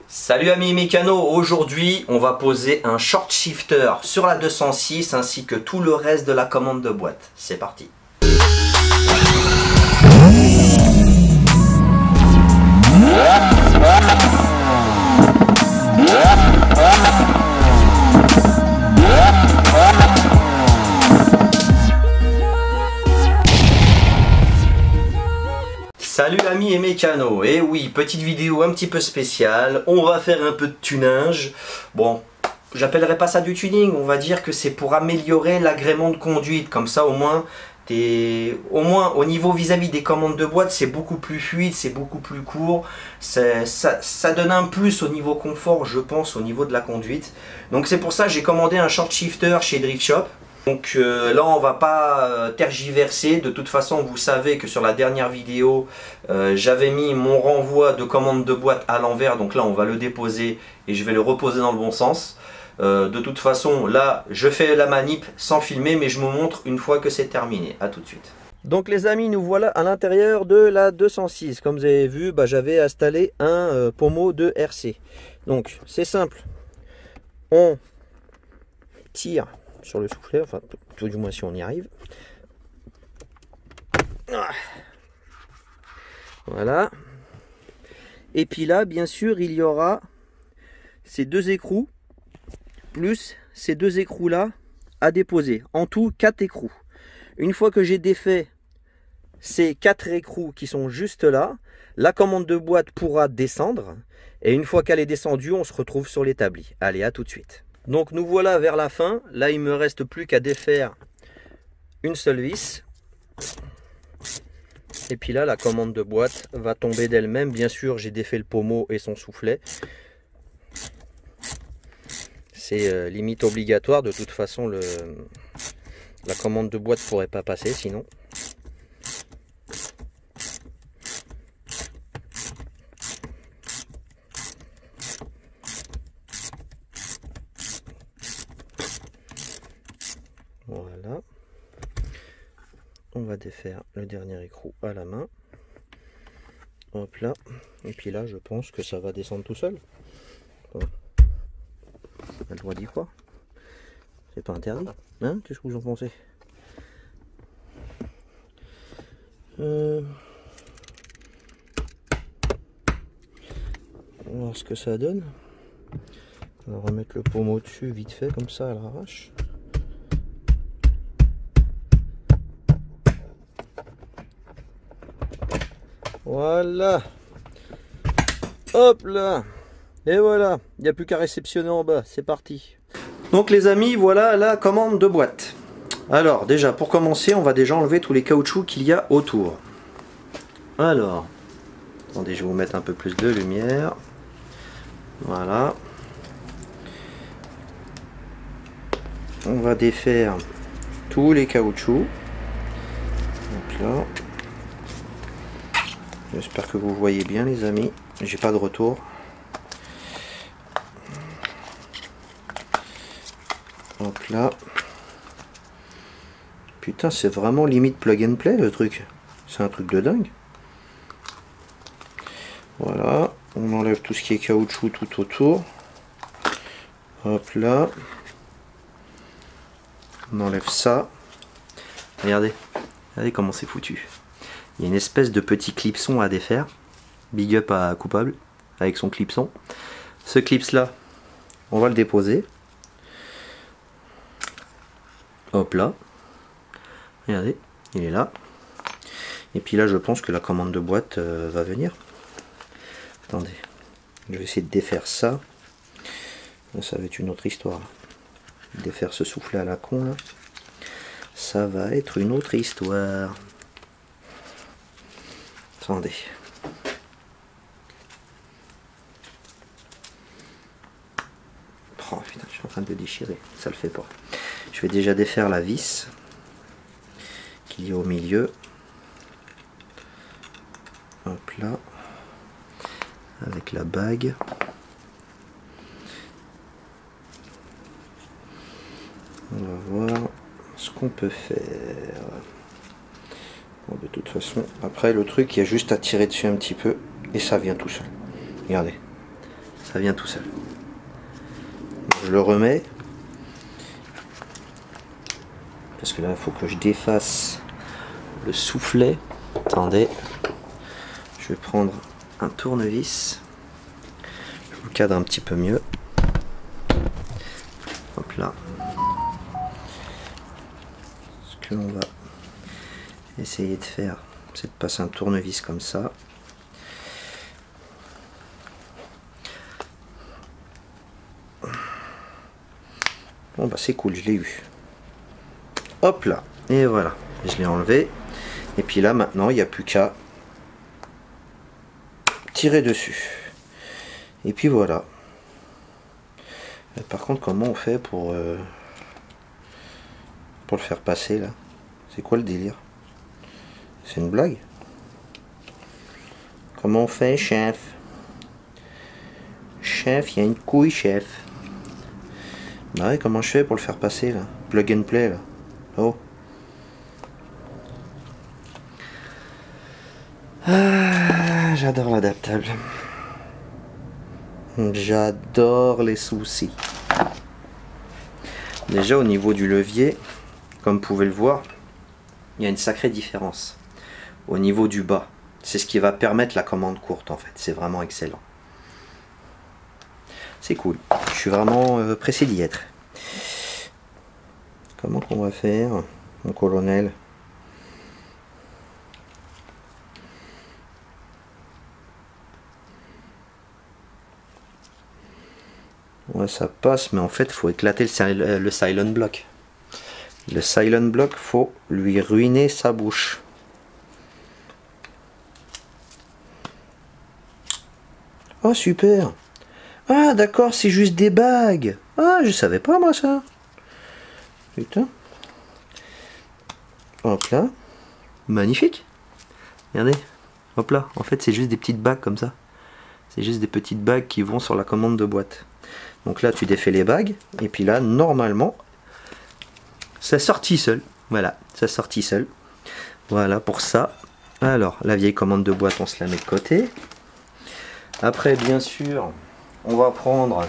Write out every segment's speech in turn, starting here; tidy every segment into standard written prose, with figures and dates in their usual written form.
Salut amis mécanos, aujourd'hui on va poser un short shifter sur la 206 ainsi que tout le reste de la commande de boîte. C'est parti. Salut amis et mécanos, et oui, petite vidéo un petit peu spéciale, on va faire un peu de tunage. Bon, j'appellerai pas ça du tuning, on va dire que c'est pour améliorer l'agrément de conduite, comme ça au moins au niveau vis-à-vis des commandes de boîte, c'est beaucoup plus fluide, c'est beaucoup plus court, ça donne un plus au niveau confort, je pense, au niveau de la conduite. Donc c'est pour ça que j'ai commandé un short shifter chez Drift Shop. Donc là on va pas tergiverser, de toute façon vous savez que sur la dernière vidéo j'avais mis mon renvoi de commande de boîte à l'envers, donc là on va le déposer et je vais le reposer dans le bon sens. De toute façon là je fais la manip sans filmer, mais je vous montre une fois que c'est terminé. A tout de suite. Donc les amis, nous voilà à l'intérieur de la 206. Comme vous avez vu, j'avais installé un pommeau de RC. Donc c'est simple, on tire sur le soufflet, enfin tout du moins si on y arrive. Voilà. Et puis là, bien sûr, il y aura ces deux écrous, plus ces deux écrous là à déposer. En tout, 4 écrous. Une fois que j'ai défait ces 4 écrous qui sont juste là, la commande de boîte pourra descendre. Et une fois qu'elle est descendue, on se retrouve sur l'établi. Allez, à tout de suite. Donc nous voilà vers la fin. Là il me reste plus qu'à défaire une seule vis. Et puis là la commande de boîte va tomber d'elle-même. Bien sûr j'ai défait le pommeau et son soufflet. C'est limite obligatoire. De toute façon la commande de boîte ne pourrait pas passer sinon. Voilà, on va défaire le dernier écrou à la main. Hop là, et puis là je pense que ça va descendre tout seul. Bon. On a le droit d'y croire. C'est pas interdit, hein? Qu'est-ce que vous en pensez? On va voir ce que ça donne. On va remettre le pommeau dessus vite fait comme ça à l'arrache. Voilà, hop là, et voilà, il n'y a plus qu'à réceptionner en bas, c'est parti. Donc les amis, voilà la commande de boîte. Alors déjà, pour commencer, on va déjà enlever tous les caoutchoucs qu'il y a autour. Alors, attendez, je vais vous mettre un peu plus de lumière. Voilà. On va défaire tous les caoutchoucs. Donc là. J'espère que vous voyez bien les amis, j'ai pas de retour. Hop là. Putain, c'est vraiment limite plug and play le truc. C'est un truc de dingue. Voilà, on enlève tout ce qui est caoutchouc tout autour. Hop là. On enlève ça. Regardez, regardez comment c'est foutu. Il y a une espèce de petit clipson à défaire. Big up à Coupable avec son clipson. Ce clips là, on va le déposer. Hop là. Regardez, il est là. Et puis là, je pense que la commande de boîte va venir. Attendez, je vais essayer de défaire ça. Ça va être une autre histoire. Défaire ce soufflet à la con là. Ça va être une autre histoire. Attendez. Oh putain, je suis en train de le déchirer, ça le fait pas. Je vais déjà défaire la vis qu'il y a au milieu. Hop là. Avec la bague. On va voir ce qu'on peut faire. Bon, de toute façon, après le truc, il y a juste à tirer dessus un petit peu et ça vient tout seul. Regardez, ça vient tout seul. Je le remets. Parce que là, il faut que je défasse le soufflet. Attendez. Je vais prendre un tournevis. Je vous cadre un petit peu mieux. Hop là. Ce que l'on va essayer de faire, c'est de passer un tournevis comme ça. Bon bah c'est cool, je l'ai eu. Hop là, et voilà, je l'ai enlevé. Et puis là maintenant, il n'y a plus qu'à tirer dessus. Et puis voilà. Par contre, comment on fait pour le faire passer là? C'est quoi le délire? C'est une blague? Comment on fait, chef? Chef, il y a une couille, chef. Bah ouais, comment je fais pour le faire passer là? Plug and play là. Oh. Ah, j'adore l'adaptable. J'adore les soucis. Déjà au niveau du levier, comme vous pouvez le voir, il y a une sacrée différence. Au niveau du bas, c'est ce qui va permettre la commande courte en fait. C'est vraiment excellent. C'est cool. Je suis vraiment pressé d'y être. Comment qu'on va faire, mon colonel? Ouais, ça passe, mais en fait, il faut éclater le silent block. Le silent block, faut lui ruiner sa bouche. Oh, super! Ah, d'accord, c'est juste des bagues! Ah, je savais pas, moi, ça! Putain! Hop là! Magnifique! Regardez! Hop là! En fait, c'est juste des petites bagues comme ça. C'est juste des petites bagues qui vont sur la commande de boîte. Donc là, tu défais les bagues, et puis là, normalement, ça sortit seul. Voilà, ça sortit seul. Voilà pour ça. Alors, la vieille commande de boîte, on se la met de côté. Après, bien sûr, on va prendre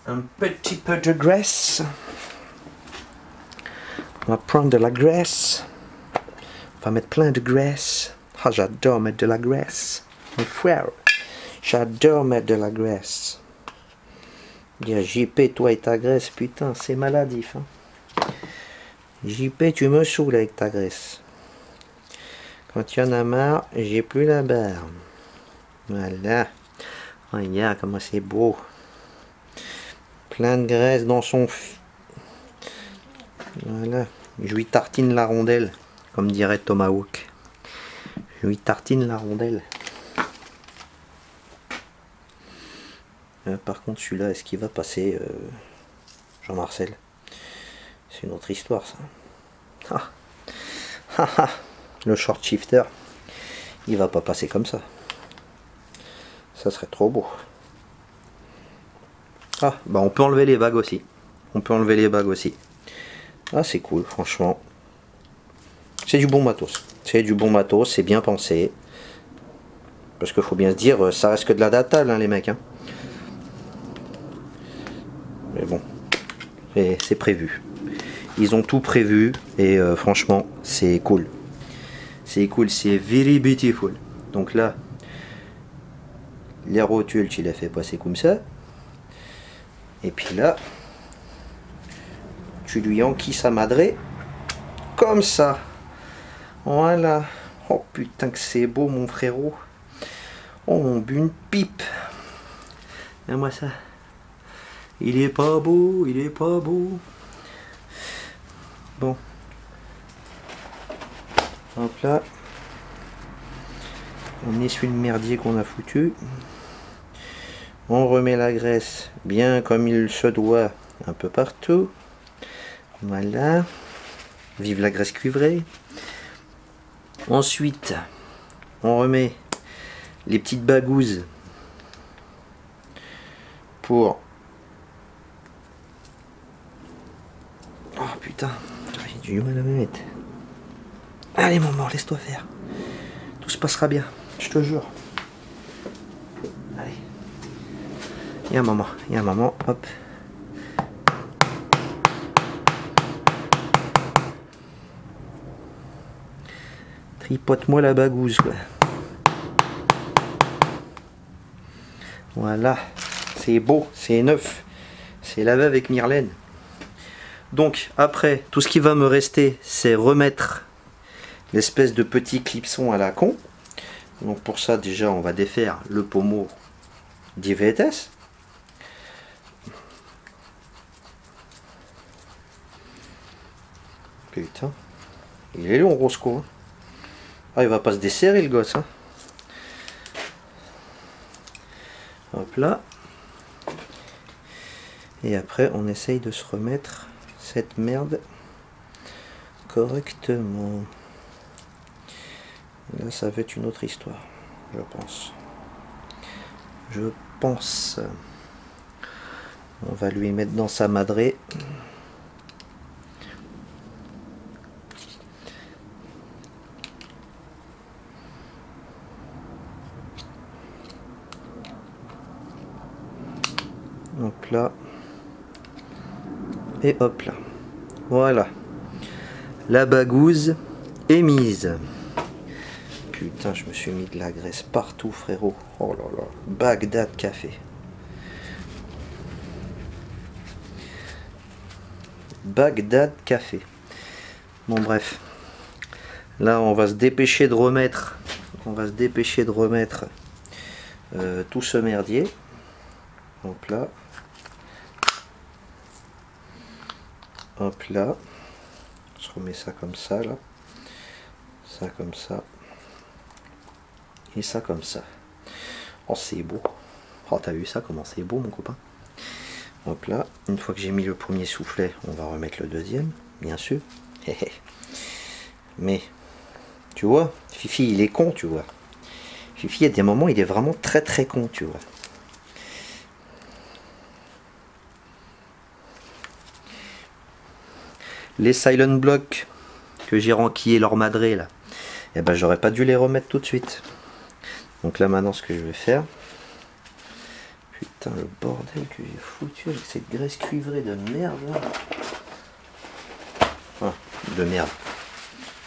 un petit peu de graisse. On va prendre de la graisse. On va mettre plein de graisse. Ah, j'adore mettre de la graisse. Mon frère, j'adore mettre de la graisse. Dire JP, toi et ta graisse, putain, c'est maladif. Hein. JP, tu me saoules avec ta graisse. Quand il y en a marre, j'ai plus la barre. Voilà. Regarde comment c'est beau. Plein de graisse dans son... Voilà. Je lui tartine la rondelle, comme dirait Tomahawk. Je lui tartine la rondelle. Par contre, celui-là, est-ce qu'il va passer, Jean-Marcel? C'est une autre histoire, ça. Ah. Le short shifter, il va pas passer comme ça. Ça serait trop beau. Ah, bah on peut enlever les bagues aussi. On peut enlever les bagues aussi. Ah, c'est cool, franchement. C'est du bon matos. C'est du bon matos, c'est bien pensé. Parce qu'il faut bien se dire, ça reste que de l'adaptable, hein, les mecs. Hein. Mais bon, c'est prévu. Ils ont tout prévu et franchement, c'est cool. C'est cool, c'est very beautiful. Donc là, les rotules, tu l'as fait passer comme ça. Et puis là, tu lui enquilles sa madrée comme ça. Voilà. Oh putain que c'est beau mon frérot. Oh mon but une pipe. Regarde-moi ça. Il est pas beau, il est pas beau. Bon. Hop là. On essuie le merdier qu'on a foutu. On remet la graisse bien comme il se doit un peu partout. Voilà. Vive la graisse cuivrée. Ensuite, on remet les petites bagouses pour putain, j'ai du mal à me mettre. Allez maman, laisse-toi faire. Tout se passera bien, je te jure. Allez. Il y a un moment, hop. Tripote-moi la bagouze, quoi. Voilà, c'est beau, c'est neuf. C'est lavé avec Myrlène. Donc après, tout ce qui va me rester, c'est remettre l'espèce de petit clipson à la con. Donc pour ça, déjà, on va défaire le pommeau d'IVTS. Putain, il est long, Roscoe. Hein. Ah, il va pas se desserrer, le gosse. Hein. Hop là. Et après, on essaye de se remettre cette merde correctement. Là, ça va être une autre histoire, je pense. Je pense. On va lui mettre dans sa madrée. Hop là. Et hop là. Voilà. La bagouze est mise. Putain, je me suis mis de la graisse partout, frérot. Oh là là. Bagdad Café. Bagdad Café. Bon, bref. Là, on va se dépêcher de remettre. Tout ce merdier. Hop là. Hop là. Je remets ça comme ça, là. Ça comme ça. Et ça comme ça. Oh, c'est beau. Oh, t'as vu ça, comment c'est beau, mon copain. Hop là. Une fois que j'ai mis le premier soufflet, on va remettre le deuxième, bien sûr. Mais, tu vois, Fifi, il est con, tu vois. Fifi, à des moments, il est vraiment très très con, tu vois. Les silent blocks que j'ai renquillés leur madré là, et ben j'aurais pas dû les remettre tout de suite. Donc là maintenant ce que je vais faire, putain le bordel que j'ai foutu avec cette graisse cuivrée de merde là. Ah, de merde.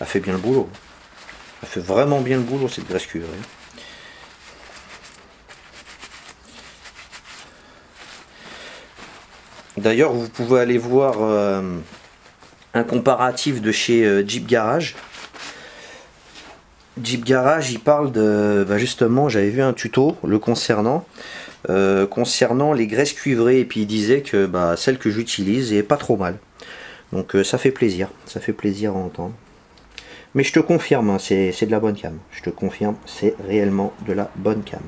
Elle fait bien le boulot. Elle fait vraiment bien le boulot cette graisse cuivrée. D'ailleurs vous pouvez aller voir un comparatif de chez Jeep Garage. Jeep Garage, il parle de... Bah justement, j'avais vu un tuto le concernant les graisses cuivrées, et puis il disait que bah, celle que j'utilise est pas trop mal. Donc ça fait plaisir à entendre. Mais je te confirme, hein, c'est de la bonne cam. Je te confirme, c'est réellement de la bonne cam.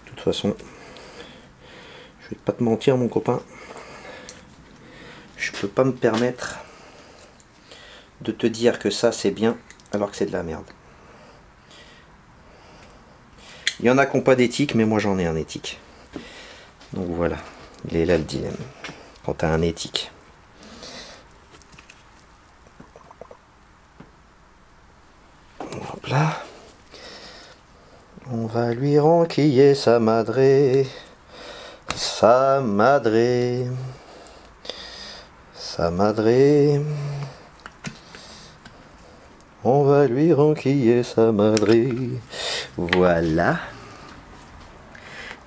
De toute façon, je vais pas te mentir mon copain. Je peux pas me permettre de te dire que ça c'est bien alors que c'est de la merde. Il y en a qui n'ont pas d'éthique, mais moi j'en ai un éthique. Donc voilà, il est là le dilemme. Quand tu as un éthique. Hop là. On va lui renquiller sa madré. Sa madré. Sa madré. On va lui renquiller sa madré. Voilà.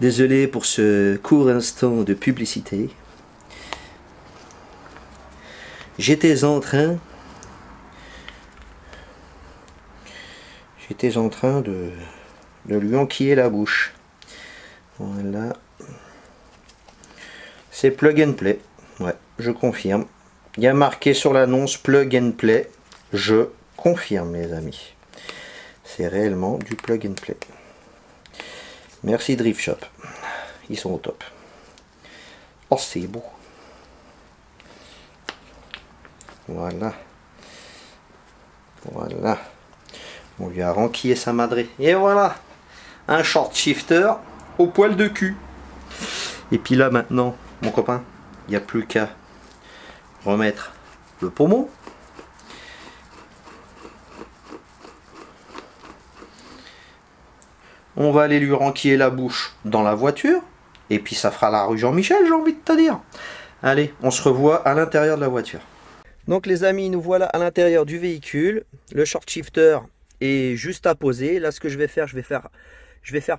Désolé pour ce court instant de publicité. J'étais en train de lui enquiller la bouche. Voilà. C'est plug and play. Ouais, je confirme. Il y a marqué sur l'annonce plug and play. Je confirme, mes amis. C'est réellement du plug and play. Merci Drift Shop. Ils sont au top. Oh, c'est beau. Voilà. Voilà. On lui a renquillé sa madré. Et voilà. Un short shifter au poil de cul. Et puis là maintenant, mon copain, il n'y a plus qu'à remettre le pommeau. On va aller lui renquiller la bouche dans la voiture. Et puis ça fera la rue Jean-Michel, j'ai envie de te dire. Allez, on se revoit à l'intérieur de la voiture. Donc les amis, nous voilà à l'intérieur du véhicule. Le short shifter est juste à poser. Là, ce que je vais faire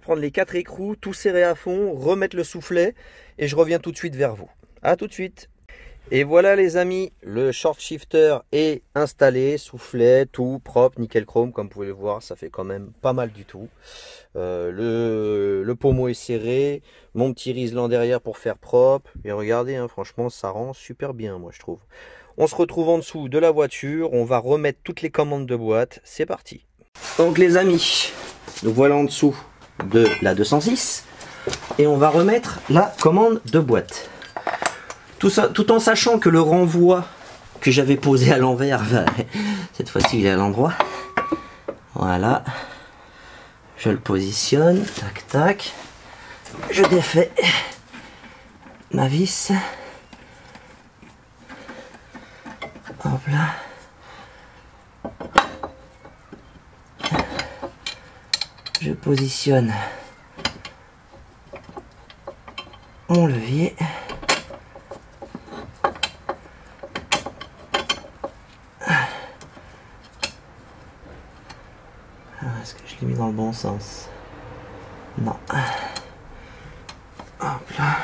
prendre les 4 écrous, tout serrer à fond, remettre le soufflet. Et je reviens tout de suite vers vous. A tout de suite. Et voilà les amis, le short shifter est installé, soufflet, tout propre, nickel chrome, comme vous pouvez le voir, ça fait quand même pas mal du tout. Le pommeau est serré, mon petit riselant derrière pour faire propre, et regardez, hein, franchement ça rend super bien moi je trouve. On se retrouve en dessous de la voiture, on va remettre toutes les commandes de boîte, c'est parti. Donc les amis, nous voilà en dessous de la 206, et on va remettre la commande de boîte. Tout ça, tout en sachant que le renvoi que j'avais posé à l'envers, cette fois-ci il est à l'endroit. Voilà. Je le positionne. Tac, tac. Je défais ma vis. Hop là. Je positionne mon levier. Est-ce que je l'ai mis dans le bon sens? Non. Hop là.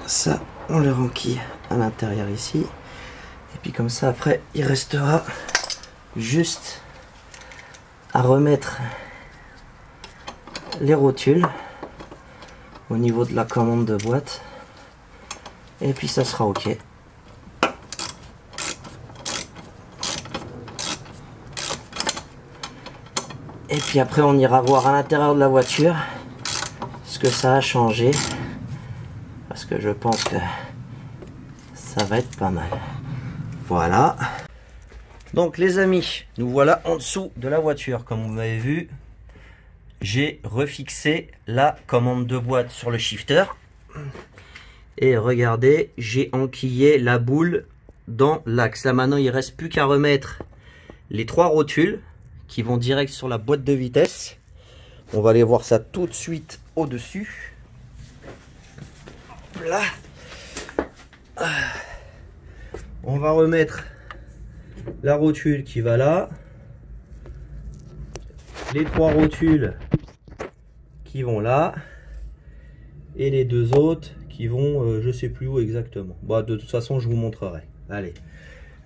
Ça, on le renquille à l'intérieur ici. Et puis comme ça, après, il restera juste à remettre les rotules au niveau de la commande de boîte. Et puis ça sera OK. Et puis après on ira voir à l'intérieur de la voiture ce que ça a changé. Parce que je pense que ça va être pas mal. Voilà. Donc les amis, nous voilà en dessous de la voiture. Comme vous m'avez vu, j'ai refixé la commande de boîte sur le shifter. Et regardez, j'ai enquillé la boule dans l'axe. Là maintenant il ne reste plus qu'à remettre les 3 rotules qui vont direct sur la boîte de vitesse. On va aller voir ça tout de suite au-dessus. Là. On va remettre la rotule qui va là. Les 3 rotules qui vont là. Et les 2 autres qui vont je sais plus où exactement. Bon, de toute façon, je vous montrerai. Allez.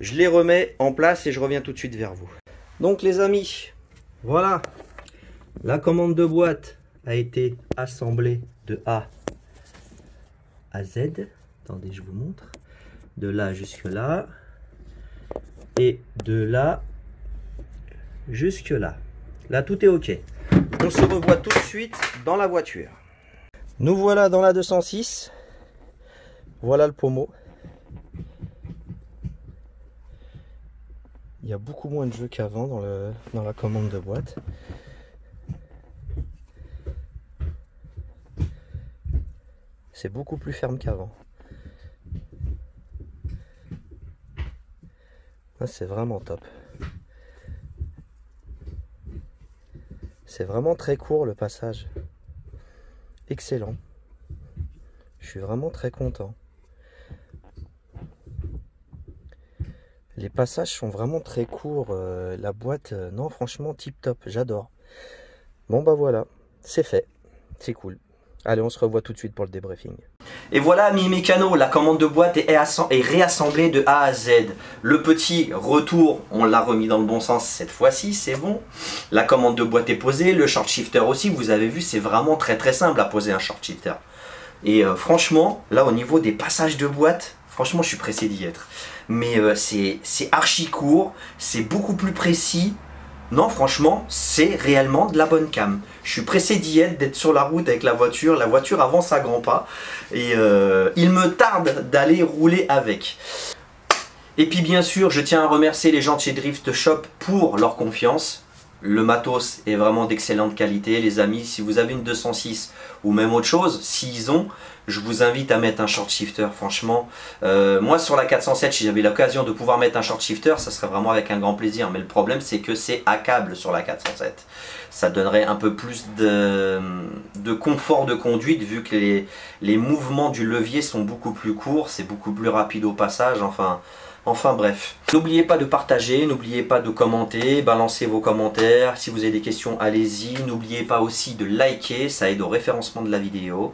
Je les remets en place et je reviens tout de suite vers vous. Donc les amis, voilà, la commande de boîte a été assemblée de A à Z. Attendez, je vous montre. De là jusque là. Et de là jusque là. Là, tout est OK. On se revoit tout de suite dans la voiture. Nous voilà dans la 206. Voilà le pommeau. Il y a beaucoup moins de jeux qu'avant dans la commande de boîte. C'est beaucoup plus ferme qu'avant. C'est vraiment top. C'est vraiment très court le passage. Excellent. Je suis vraiment très content. Les passages sont vraiment très courts. La boîte, non franchement tip top, j'adore. Bon bah voilà, c'est fait. C'est cool. Allez, on se revoit tout de suite pour le débriefing. Et voilà, amis mécanos, la commande de boîte est réassemblée de A à Z. Le petit retour, on l'a remis dans le bon sens cette fois-ci, c'est bon. La commande de boîte est posée, le short shifter aussi, vous avez vu, c'est vraiment très simple à poser un short shifter. Et franchement, là au niveau des passages de boîte, franchement je suis pressé d'y être. Mais c'est archi court, c'est beaucoup plus précis. Non, franchement, c'est réellement de la bonne cam. Je suis pressé d'y être, d'être sur la route avec la voiture. La voiture avance à grands pas. Et il me tarde d'aller rouler avec. Et puis bien sûr, je tiens à remercier les gens de chez Drift Shop pour leur confiance. Le matos est vraiment d'excellente qualité. Les amis, si vous avez une 206 ou même autre chose, s'ils ont, je vous invite à mettre un short shifter. Franchement, moi sur la 407, si j'avais l'occasion de pouvoir mettre un short shifter, ça serait vraiment avec un grand plaisir. Mais le problème, c'est que c'est à câble sur la 407. Ça donnerait un peu plus de confort de conduite, vu que les mouvements du levier sont beaucoup plus courts, c'est beaucoup plus rapide au passage, enfin bref. N'oubliez pas de partager, n'oubliez pas de commenter, balancez vos commentaires. Si vous avez des questions, allez-y. N'oubliez pas aussi de liker, ça aide au référencement de la vidéo.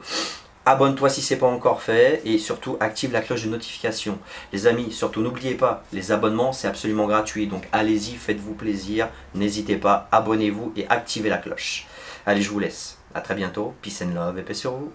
Abonne-toi si ce n'est pas encore fait et surtout active la cloche de notification. Les amis, surtout n'oubliez pas, les abonnements c'est absolument gratuit. Donc allez-y, faites-vous plaisir, n'hésitez pas, abonnez-vous et activez la cloche. Allez, je vous laisse. À très bientôt. Peace and love et paix sur vous.